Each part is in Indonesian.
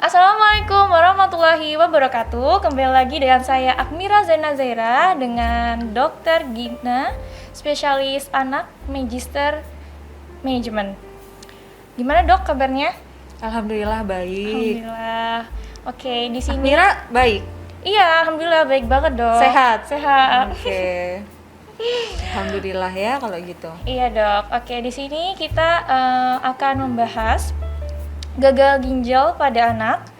Assalamualaikum warahmatullahi wabarakatuh. Kembali lagi dengan saya Akmira Zaina Zaira dengan Dr. Gina, spesialis anak Magister Manajemen. Gimana dok kabarnya? Alhamdulillah baik. Alhamdulillah. Oke, di sini Akmira baik. Iya, alhamdulillah baik banget dok. Sehat. Sehat. Oke. Alhamdulillah ya kalau gitu. Iya dok. Oke, di sini kita akan membahas gagal ginjal pada anak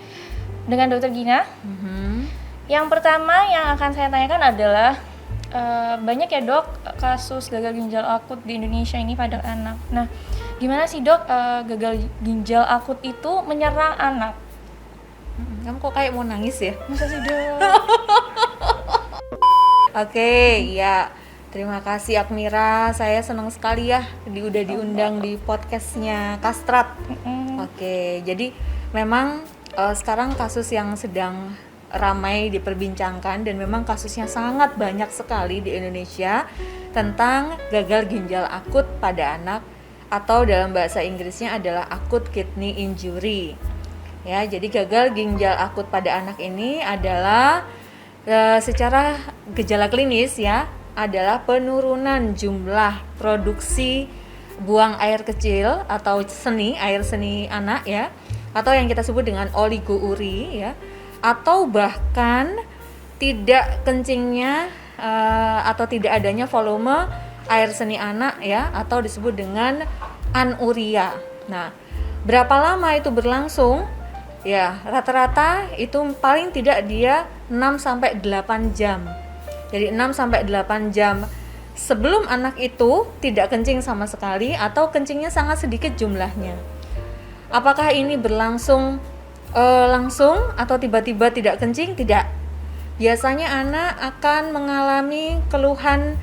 dengan Dr. Gina. Yang pertama yang akan saya tanyakan adalah banyak ya dok kasus gagal ginjal akut di Indonesia ini pada anak. Nah, gimana sih dok gagal ginjal akut itu menyerang anak? Kamu kok kayak mau nangis ya? Masa sih dok? Oke, ya. Terima kasih Akmira. Saya senang sekali ya udah diundang di podcastnya Kastrat. Oke, jadi memang sekarang kasus yang sedang ramai diperbincangkan dan memang kasusnya sangat banyak sekali di Indonesia tentang gagal ginjal akut pada anak atau dalam bahasa Inggrisnya adalah acute kidney injury. Ya, jadi gagal ginjal akut pada anak ini adalah secara gejala klinis ya adalah penurunan jumlah produksi buang air kecil atau air seni anak ya, atau yang kita sebut dengan oligouri ya, atau bahkan tidak kencingnya atau tidak adanya volume air seni anak ya, atau disebut dengan anuria. Nah, berapa lama itu berlangsung? Ya, rata-rata itu paling tidak dia 6 sampai 8 jam. Jadi 6 sampai 8 jam sebelum anak itu tidak kencing sama sekali atau kencingnya sangat sedikit jumlahnya. Apakah ini berlangsung langsung atau tiba-tiba tidak kencing? Tidak. Biasanya anak akan mengalami keluhan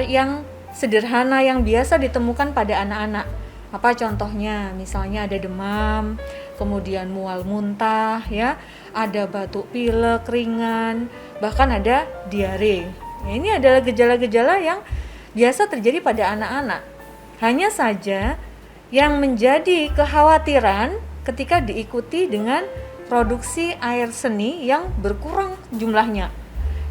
yang sederhana yang biasa ditemukan pada anak-anak. Apa contohnya? Misalnya ada demam, kemudian mual muntah ya, ada batuk pilek ringan, bahkan ada diare. Ya, ini adalah gejala-gejala yang biasa terjadi pada anak-anak. Hanya saja yang menjadi kekhawatiran ketika diikuti dengan produksi air seni yang berkurang jumlahnya.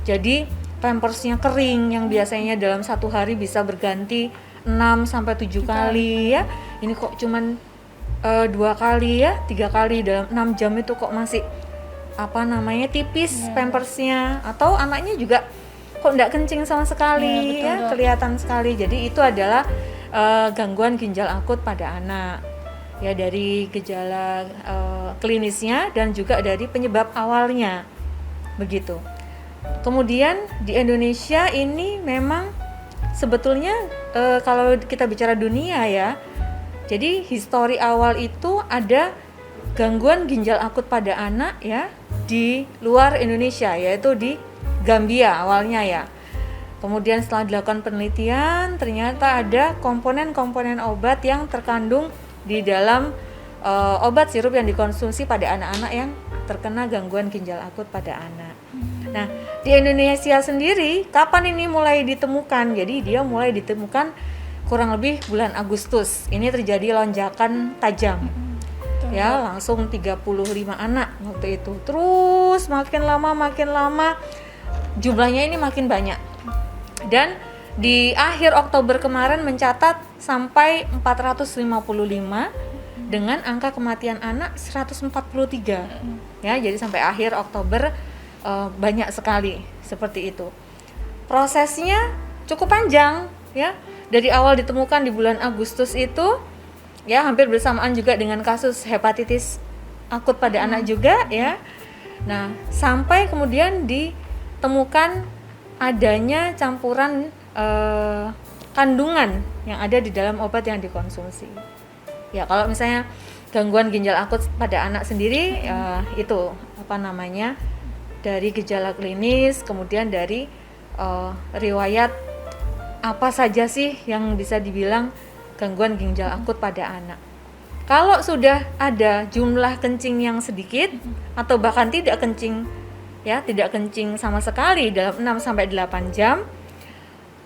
Jadi pampersnya kering yang biasanya dalam satu hari bisa berganti 6 sampai 7 kali ya. Ini kok cuman 2 kali ya, 3 kali dalam 6 jam itu kok masih tipis pampersnya, atau anaknya juga kok enggak kencing sama sekali ya, kelihatan sekali. Jadi itu adalah gangguan ginjal akut pada anak. Ya, dari gejala klinisnya dan juga dari penyebab awalnya. Begitu. Kemudian di Indonesia ini memang sebetulnya kalau kita bicara dunia ya, jadi histori awal itu ada gangguan ginjal akut pada anak ya di luar Indonesia, yaitu di Gambia awalnya ya. Kemudian setelah dilakukan penelitian, ternyata ada komponen-komponen obat yang terkandung di dalam obat sirup yang dikonsumsi pada anak-anak yang terkena gangguan ginjal akut pada anak. Nah, di Indonesia sendiri kapan ini mulai ditemukan? Jadi dia mulai ditemukan kurang lebih bulan Agustus. Ini terjadi lonjakan tajam. Ya, langsung 35 anak waktu itu. Terus makin lama jumlahnya ini makin banyak. Dan di akhir Oktober kemarin mencatat sampai 455 dengan angka kematian anak 143. Ya, jadi sampai akhir Oktober banyak sekali seperti itu. Prosesnya cukup panjang ya. Dari awal ditemukan di bulan Agustus itu ya, hampir bersamaan juga dengan kasus hepatitis akut pada anak juga ya. Nah, sampai kemudian ditemukan adanya campuran kandungan yang ada di dalam obat yang dikonsumsi. Ya, kalau misalnya gangguan ginjal akut pada anak sendiri itu dari gejala klinis, kemudian dari riwayat apa saja sih yang bisa dibilang gangguan ginjal akut pada anak. Kalau sudah ada jumlah kencing yang sedikit atau bahkan tidak kencing sama sekali dalam 6 sampai 8 jam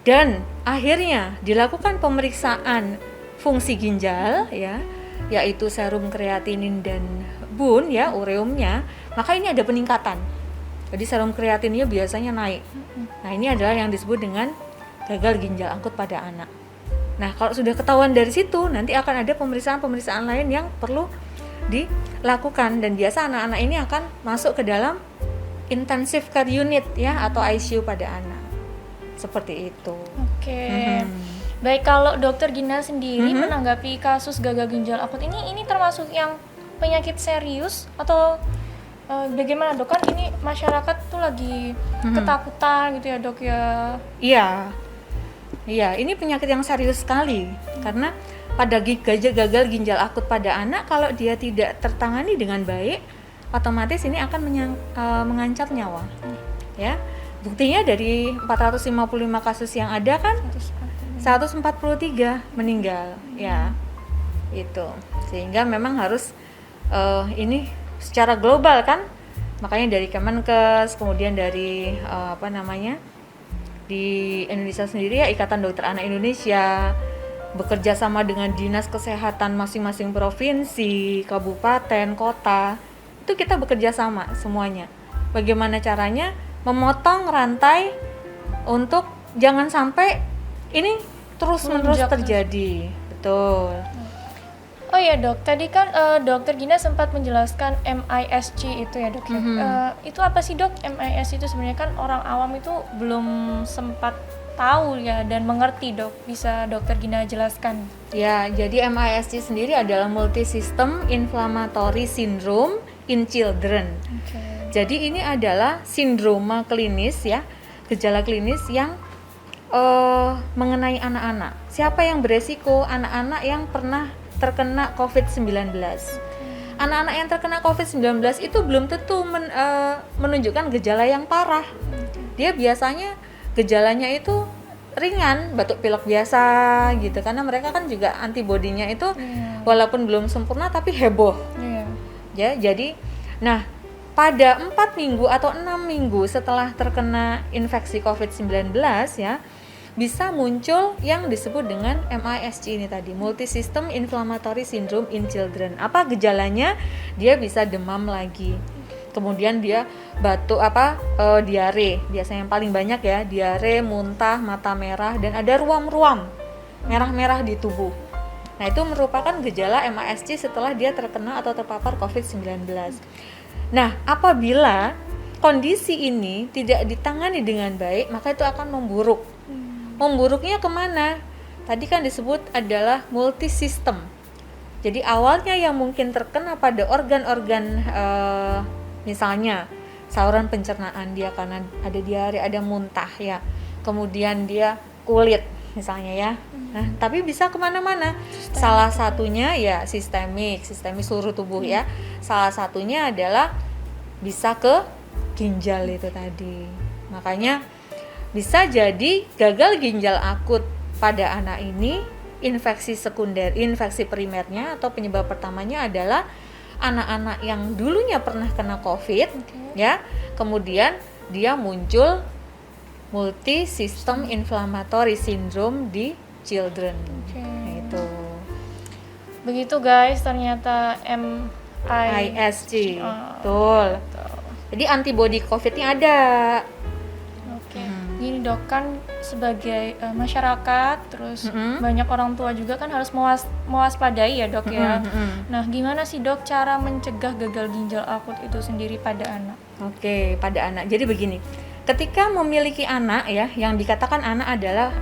dan akhirnya dilakukan pemeriksaan fungsi ginjal ya, yaitu serum kreatinin dan bun ya, ureumnya, maka ini ada peningkatan. Jadi serum kreatinnya biasanya naik. Nah, ini adalah yang disebut dengan gagal ginjal akut pada anak. Nah, kalau sudah ketahuan dari situ, nanti akan ada pemeriksaan-pemeriksaan lain yang perlu dilakukan, dan biasa anak-anak ini akan masuk ke dalam intensive care unit ya, atau ICU pada anak. Seperti itu. Oke. Baik, kalau Dokter Gina sendiri menanggapi kasus gagal ginjal akut ini termasuk yang penyakit serius atau bagaimana Dok? Kan ini masyarakat tuh lagi ketakutan gitu ya Dok ya. Iya, ini penyakit yang serius sekali karena pada gagal ginjal akut pada anak, kalau dia tidak tertangani dengan baik, otomatis ini akan mengancam nyawa. Ya, buktinya dari 455 kasus yang ada kan 143 meninggal, ya, itu. Sehingga memang harus ini secara global kan, makanya dari Kemenkes, kemudian dari di Indonesia sendiri ya, Ikatan Dokter Anak Indonesia bekerja sama dengan dinas kesehatan masing-masing provinsi, kabupaten, kota, itu kita bekerja sama semuanya. Bagaimana caranya memotong rantai untuk jangan sampai ini terus-menerus terjadi. Betul. Oh ya Dok, tadi kan Dokter Gina sempat menjelaskan MISC itu ya Dok ya. Itu apa sih Dok? MISC itu sebenarnya kan orang awam itu belum sempat tahu ya dan mengerti Dok. Bisa Dokter Gina jelaskan? Ya, jadi MISC sendiri adalah Multisystem Inflammatory Syndrome in Children. Jadi ini adalah sindroma klinis ya, gejala klinis yang mengenai anak-anak. Siapa yang beresiko? Anak-anak yang pernah terkena COVID-19. Anak-anak yang terkena COVID-19 itu belum tentu menunjukkan gejala yang parah. Dia biasanya gejalanya itu ringan, batuk pilek biasa gitu, karena mereka kan juga antibodinya itu walaupun belum sempurna tapi heboh. Ya, jadi nah pada 4 minggu atau 6 minggu setelah terkena infeksi COVID-19 ya, bisa muncul yang disebut dengan MISC ini tadi, Multisystem Inflammatory Syndrome in Children. Apa gejalanya? Dia bisa demam lagi. Kemudian dia batuk diare. Biasanya yang paling banyak ya, diare, muntah, mata merah, dan ada ruam-ruam merah-merah di tubuh. Nah, itu merupakan gejala MISC setelah dia terkena atau terpapar COVID-19. Nah, apabila kondisi ini tidak ditangani dengan baik, maka itu akan memburuk. Memburuknya kemana? Tadi kan disebut adalah multisistem. Jadi awalnya yang mungkin terkena pada organ-organ misalnya saluran pencernaan, dia karena ada diare, ada muntah ya. Kemudian dia kulit misalnya ya. Nah, tapi bisa kemana-mana. Salah satunya ya sistemik seluruh tubuh ya. Salah satunya adalah bisa ke ginjal itu tadi. Makanya bisa jadi gagal ginjal akut pada anak ini infeksi primernya atau penyebab pertamanya adalah anak-anak yang dulunya pernah kena COVID ya, kemudian dia muncul multisystem inflammatory syndrome di children. Nah, itu. Begitu guys, ternyata MISC. Betul. Jadi antibodi COVID-nya ada. Gini Dok, kan sebagai masyarakat, terus banyak orang tua juga kan harus mewaspadai ya Dok ya. Nah, gimana sih Dok cara mencegah gagal ginjal akut itu sendiri pada anak? Oke, pada anak. Jadi begini, ketika memiliki anak ya, yang dikatakan anak adalah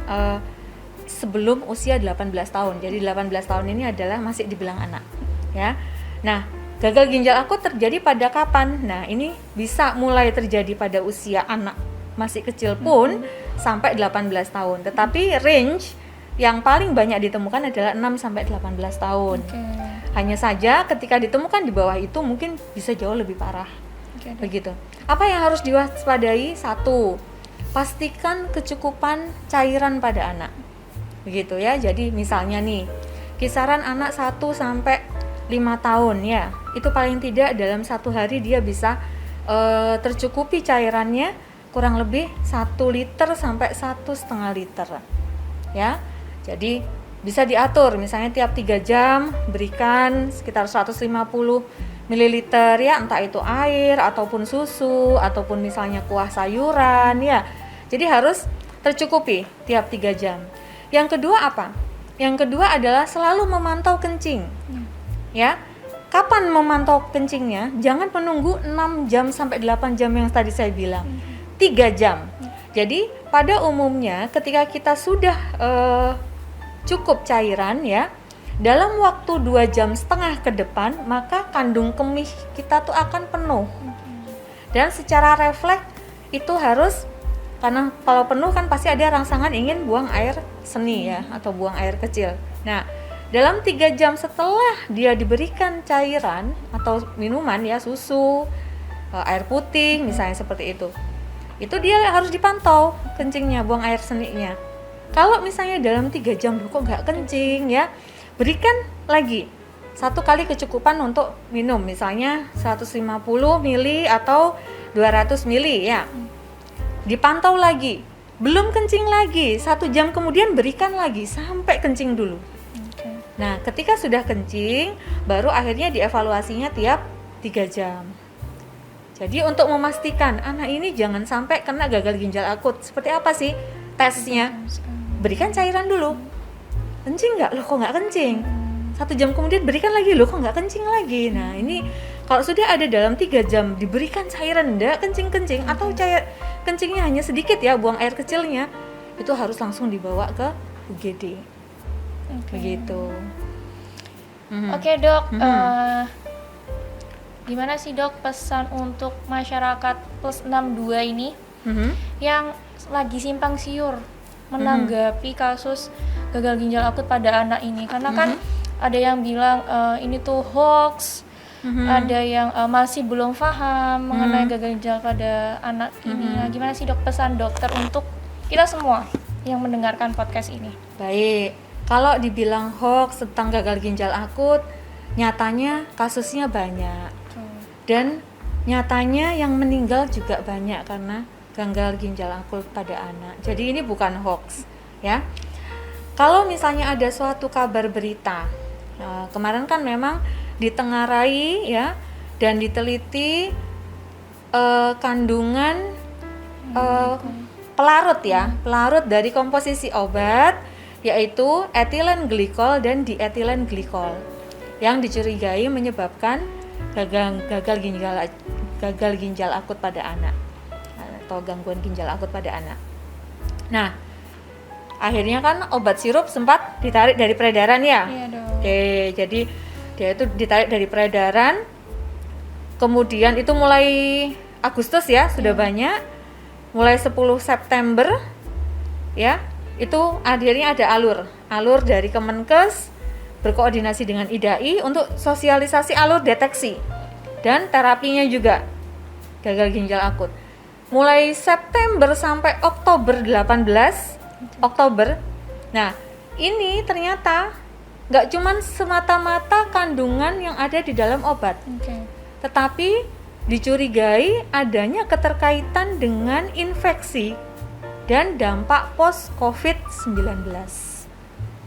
sebelum usia 18 tahun. Jadi 18 tahun ini adalah masih dibilang anak ya. Nah, gagal ginjal akut terjadi pada kapan? Nah, ini bisa mulai terjadi pada usia anak masih kecil pun sampai 18 tahun. Tetapi range yang paling banyak ditemukan adalah 6 sampai 18 tahun. Hanya saja ketika ditemukan di bawah itu mungkin bisa jauh lebih parah. Begitu. Apa yang harus diwaspadai? 1, pastikan kecukupan cairan pada anak. Begitu ya. Jadi misalnya nih, kisaran anak 1 sampai 5 tahun ya. Itu paling tidak dalam 1 hari dia bisa tercukupi cairannya kurang lebih 1 liter sampai 1,5 liter ya. Jadi bisa diatur, misalnya tiap 3 jam berikan sekitar 150 ml ya, entah itu air ataupun susu ataupun misalnya kuah sayuran ya. Jadi harus tercukupi tiap 3 jam. Yang kedua apa? Yang kedua adalah selalu memantau kencing. Ya. Kapan memantau kencingnya? Jangan menunggu 6 jam sampai 8 jam yang tadi saya bilang. 3 jam. Jadi pada umumnya ketika kita sudah cukup cairan ya, dalam waktu 2,5 jam ke depan, maka kandung kemih kita tuh akan penuh. Dan secara refleks itu harus, karena kalau penuh kan pasti ada rangsangan ingin buang air seni ya, atau buang air kecil. Nah, dalam 3 jam setelah dia diberikan cairan atau minuman ya, susu, air putih misalnya seperti itu dia harus dipantau kencingnya, buang air seninya. Kalau misalnya dalam 3 jam kok nggak kencing ya, berikan lagi 1 kali kecukupan untuk minum, misalnya 150 ml atau 200 ml ya. Dipantau lagi, belum kencing lagi, 1 jam kemudian berikan lagi sampai kencing dulu. Nah, ketika sudah kencing, baru akhirnya dievaluasinya tiap 3 jam. Jadi untuk memastikan anak ini jangan sampai kena gagal ginjal akut, seperti apa sih tesnya? Berikan cairan dulu. Kencing nggak? Loh kok nggak kencing? 1 jam kemudian berikan lagi, loh kok nggak kencing lagi? Nah, ini kalau sudah ada dalam 3 jam diberikan cairan nggak kencing-kencing, atau kencingnya hanya sedikit ya, buang air kecilnya, itu harus langsung dibawa ke UGD. Begitu. Oke, Dok. Gimana sih, Dok, pesan untuk masyarakat plus 62 ini yang lagi simpang siur menanggapi kasus gagal ginjal akut pada anak ini? Karena kan ada yang bilang ini tuh hoax, ada yang masih belum paham mengenai gagal ginjal pada anak ini. Nah, gimana sih, Dok, pesan dokter untuk kita semua yang mendengarkan podcast ini? Baik. Kalau dibilang hoax tentang gagal ginjal akut, nyatanya kasusnya banyak. Dan nyatanya yang meninggal juga banyak karena gagal ginjal akut pada anak. Jadi ini bukan hoax ya. Kalau misalnya ada suatu kabar berita, kemarin kan memang ditengarai ya, dan diteliti kandungan pelarut dari komposisi obat, yaitu etilen glikol dan dietilen glikol, yang dicurigai menyebabkan gagal ginjal akut pada anak atau gangguan ginjal akut pada anak. Nah, akhirnya kan obat sirup sempat ditarik dari peredaran ya. Iya dong. Oke, jadi dia itu ditarik dari peredaran. Kemudian itu mulai Agustus ya, sudah banyak. Mulai 10 September ya, itu akhirnya ada alur dari Kemenkes berkoordinasi dengan IDAI untuk sosialisasi alur deteksi dan terapinya juga gagal ginjal akut. Mulai September sampai Oktober 18 Oktober. Nah, ini ternyata nggak cuman semata-mata kandungan yang ada di dalam obat, tetapi dicurigai adanya keterkaitan dengan infeksi dan dampak post COVID-19.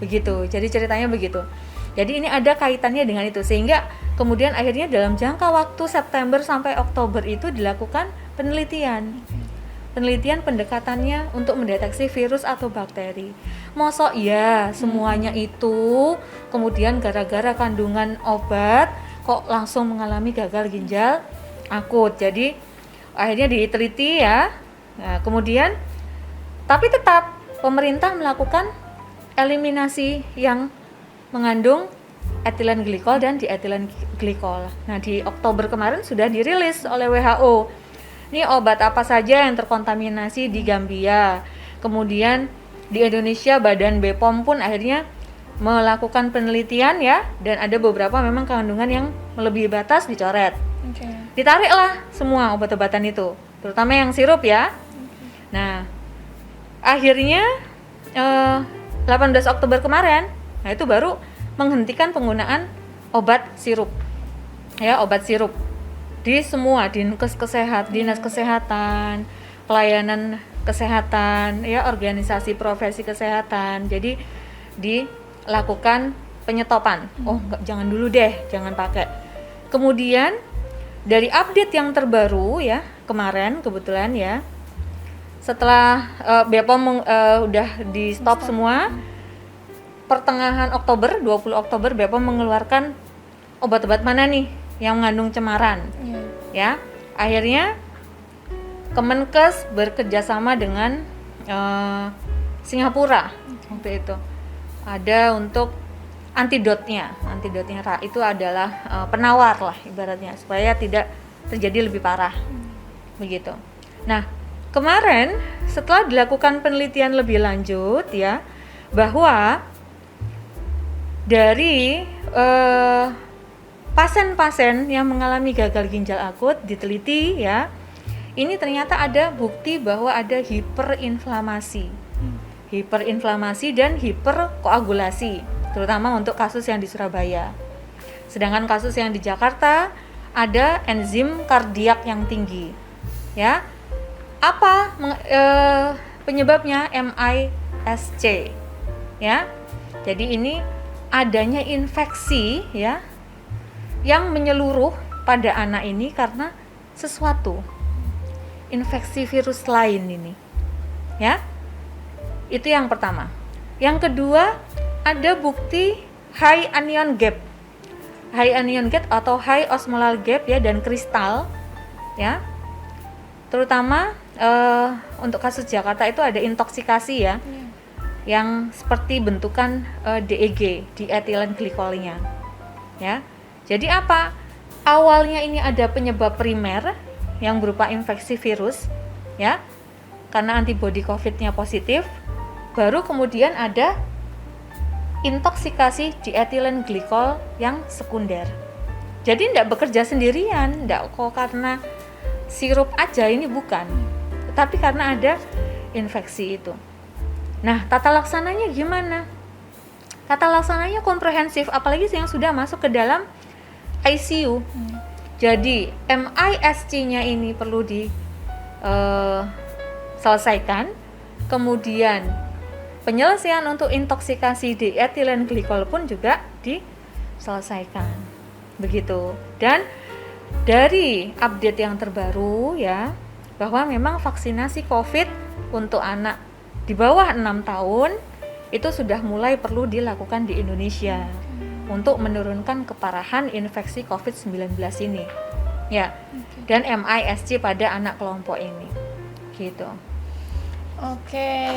Begitu, jadi ceritanya begitu. Jadi ini ada kaitannya dengan itu, sehingga kemudian akhirnya dalam jangka waktu September sampai Oktober itu dilakukan penelitian pendekatannya untuk mendeteksi virus atau bakteri. Mosok ya semuanya itu kemudian gara-gara kandungan obat kok langsung mengalami gagal ginjal akut. Jadi akhirnya diteliti ya. Nah, kemudian tapi tetap pemerintah melakukan eliminasi yang mengandung etilen glikol dan dietilen glikol. Nah, di Oktober kemarin sudah dirilis oleh WHO. Ini obat apa saja yang terkontaminasi di Gambia. Kemudian di Indonesia Badan BPOM pun akhirnya melakukan penelitian ya, dan ada beberapa memang kandungan yang melebihi batas dicoret. Ditariklah semua obat-obatan itu, terutama yang sirup ya. Nah, akhirnya 18 Oktober kemarin, nah itu baru menghentikan penggunaan obat sirup. Ya, obat sirup di semua dinas kesehatan, pelayanan kesehatan, ya organisasi profesi kesehatan. Jadi lakukan penyetopan. Oh, jangan dulu deh, jangan pakai. Kemudian dari update yang terbaru ya, kemarin kebetulan ya, setelah BPOM udah di stop semua, pertengahan Oktober, 20 Oktober BPOM mengeluarkan obat-obat mana nih yang mengandung cemaran. Ya, akhirnya Kemenkes bekerjasama dengan Singapura waktu itu. Ada untuk antidotnya itu adalah penawar lah ibaratnya supaya tidak terjadi lebih parah. Begitu. Nah, kemarin setelah dilakukan penelitian lebih lanjut ya, bahwa dari pasien-pasien yang mengalami gagal ginjal akut diteliti ya, ini ternyata ada bukti bahwa ada hiperinflamasi dan hiperkoagulasi, terutama untuk kasus yang di Surabaya. Sedangkan kasus yang di Jakarta ada enzim kardiak yang tinggi. Ya, apa penyebabnya? MISC. Ya, jadi ini adanya infeksi ya yang menyeluruh pada anak ini karena sesuatu infeksi virus lain ini. Ya, itu yang pertama. Yang kedua, ada bukti high anion gap atau high osmolar gap ya, dan kristal ya. Terutama untuk kasus Jakarta itu ada intoksikasi ya, yang seperti bentukan DEG, diethylene glycolnya ya. Jadi apa? Awalnya ini ada penyebab primer yang berupa infeksi virus ya, karena antibodi COVID-nya positif. Baru kemudian ada intoksikasi diethylene glycol yang sekunder. Jadi tidak bekerja sendirian, tidak kok karena sirup aja, ini bukan, tetapi karena ada infeksi itu. Nah, tata laksananya gimana? Tata laksananya komprehensif, apalagi yang sudah masuk ke dalam ICU. Jadi MISC-nya ini perlu diselesaikan. Kemudian penyelesaian untuk intoksikasi diethylene glycol pun juga diselesaikan. Begitu. Dan dari update yang terbaru ya, bahwa memang vaksinasi COVID untuk anak di bawah 6 tahun itu sudah mulai perlu dilakukan di Indonesia untuk menurunkan keparahan infeksi COVID-19 ini. Ya. Dan MISC pada anak kelompok ini. Gitu. Oke,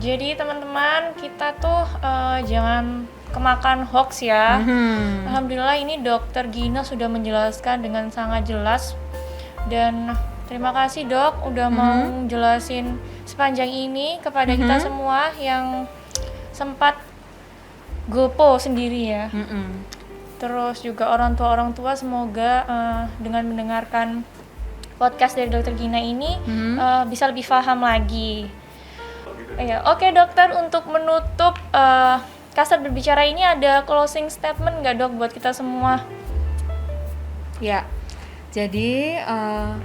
jadi teman-teman kita tuh jangan kemakan hoax ya. Alhamdulillah ini Dokter Gina sudah menjelaskan dengan sangat jelas, dan terima kasih Dok udah mau jelasin sepanjang ini kepada kita semua yang sempat gopo sendiri ya. Terus juga orang tua semoga dengan mendengarkan podcast dari Dokter Gina ini bisa lebih paham lagi. Ya, oke dokter, untuk menutup Kastrat Berbicara ini ada closing statement nggak dok buat kita semua? Ya, jadi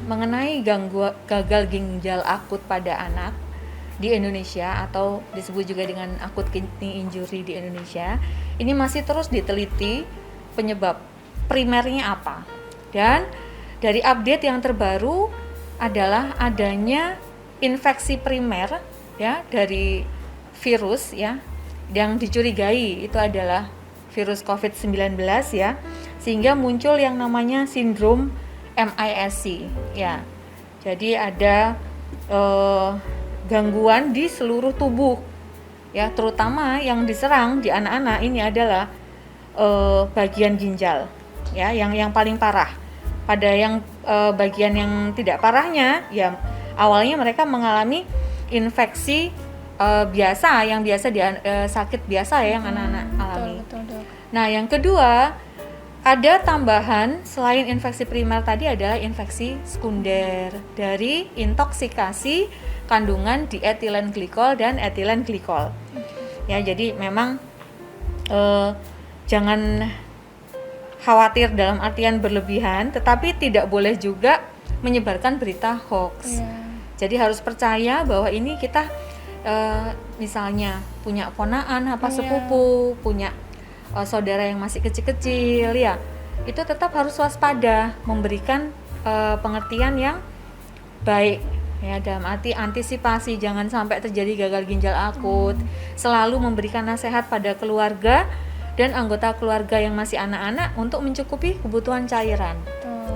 mengenai gagal ginjal akut pada anak di Indonesia atau disebut juga dengan acute kidney injury di Indonesia, ini masih terus diteliti penyebab primernya apa. Dan dari update yang terbaru adalah adanya infeksi primer ya dari virus ya yang dicurigai itu adalah virus COVID-19 ya, sehingga muncul yang namanya sindrom MISC ya. Jadi ada gangguan di seluruh tubuh ya, terutama yang diserang di anak-anak ini adalah bagian ginjal ya, yang paling parah. Pada yang bagian yang tidak parahnya ya, awalnya mereka mengalami infeksi biasa, yang biasa sakit biasa ya yang anak-anak alami. Betul. Nah, yang kedua ada tambahan selain infeksi primer tadi adalah infeksi sekunder dari intoksikasi kandungan diethylene glycol dan ethylene glycol. Ya, jadi memang jangan khawatir dalam artian berlebihan, tetapi tidak boleh juga menyebarkan berita hoax. Jadi harus percaya bahwa ini kita misalnya punya ponaan apa sepupu, punya saudara yang masih kecil-kecil ya, itu tetap harus waspada, memberikan pengertian yang baik ya, dalam arti antisipasi jangan sampai terjadi gagal ginjal akut. Selalu memberikan nasihat pada keluarga dan anggota keluarga yang masih anak-anak untuk mencukupi kebutuhan cairan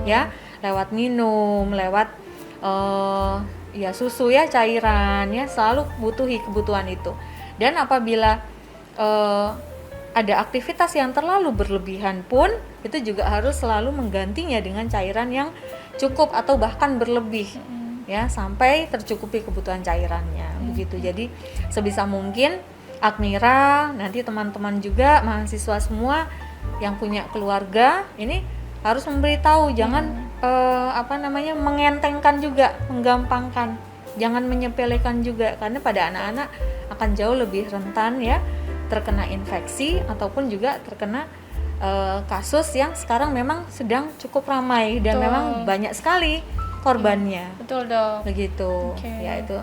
ya, lewat minum, lewat ya susu ya, cairan ya, selalu butuhi kebutuhan itu. Dan apabila ada aktivitas yang terlalu berlebihan pun, itu juga harus selalu menggantinya dengan cairan yang cukup atau bahkan berlebih ya, sampai tercukupi kebutuhan cairannya begitu. Jadi sebisa mungkin Akmira, nanti teman-teman juga mahasiswa semua yang punya keluarga ini harus memberitahu, jangan mengentengkan juga, menggampangkan, jangan menyepelekan juga, karena pada anak-anak akan jauh lebih rentan ya terkena infeksi ataupun juga terkena kasus yang sekarang memang sedang cukup ramai dan memang banyak sekali korbannya. Betul dok. Begitu. Ya itu.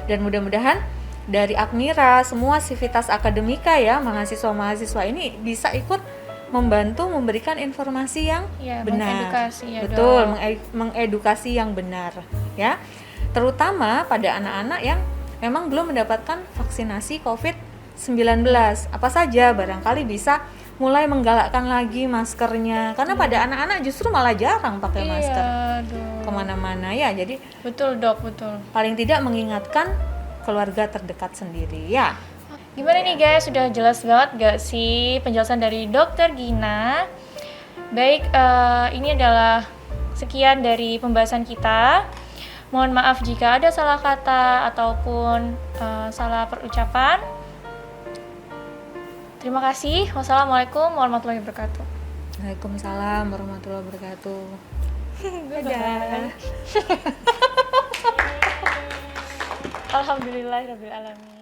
Dan mudah-mudahan dari Akmira semua sivitas akademika ya, mahasiswa-mahasiswa ini bisa ikut membantu memberikan informasi yang benar. Mengedukasi ya, betul, mengedukasi yang benar ya. Terutama pada anak-anak yang memang belum mendapatkan vaksinasi COVID-19. Apa saja barangkali bisa mulai menggalakkan lagi maskernya, karena pada anak-anak justru malah jarang pakai masker kemana-mana ya. Jadi betul dok, betul. Paling tidak mengingatkan keluarga terdekat sendiri ya. Gimana nih guys, sudah jelas banget gak sih penjelasan dari Dokter Gina? Baik, ini adalah sekian dari pembahasan kita. Mohon maaf jika ada salah kata ataupun salah perucapan. Terima kasih. Wassalamualaikum warahmatullahi wabarakatuh. Waalaikumsalam warahmatullahi wabarakatuh. Dadah. Alhamdulillahirabbil alamin.